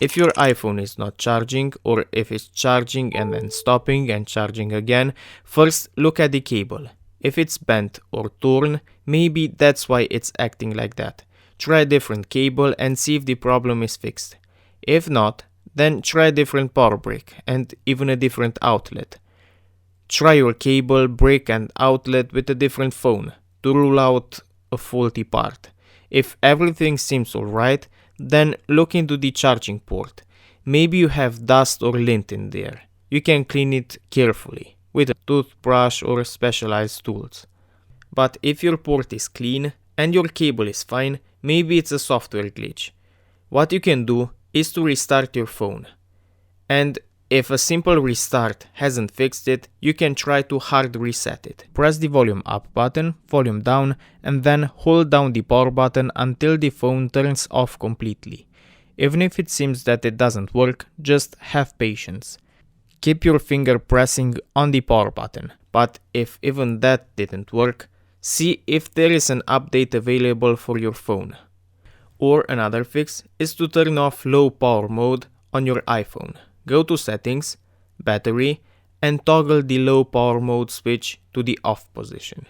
If your iPhone is not charging, or if it's charging and then stopping and charging again, first look at the cable. If it's bent or torn, maybe that's why it's acting like that. Try a different cable and see if the problem is fixed. If not, then try a different power brick and even a different outlet. Try your cable, brick and outlet with a different phone to rule out a faulty part. If everything seems alright, then look into the charging port. Maybe you have dust or lint in there. You can clean it carefully with a toothbrush or specialized tools. But if your port is clean and your cable is fine, maybe it's a software glitch. What you can do is to restart your phone. And if a simple restart hasn't fixed it, you can try to hard reset it. Press the volume up button, volume down, and then hold down the power button until the phone turns off completely. Even if it seems that it doesn't work, just have patience. Keep your finger pressing on the power button, but if even that didn't work, see if there is an update available for your phone. Or another fix is to turn off low power mode on your iPhone. Go to Settings, Battery, and toggle the low power mode switch to the off position.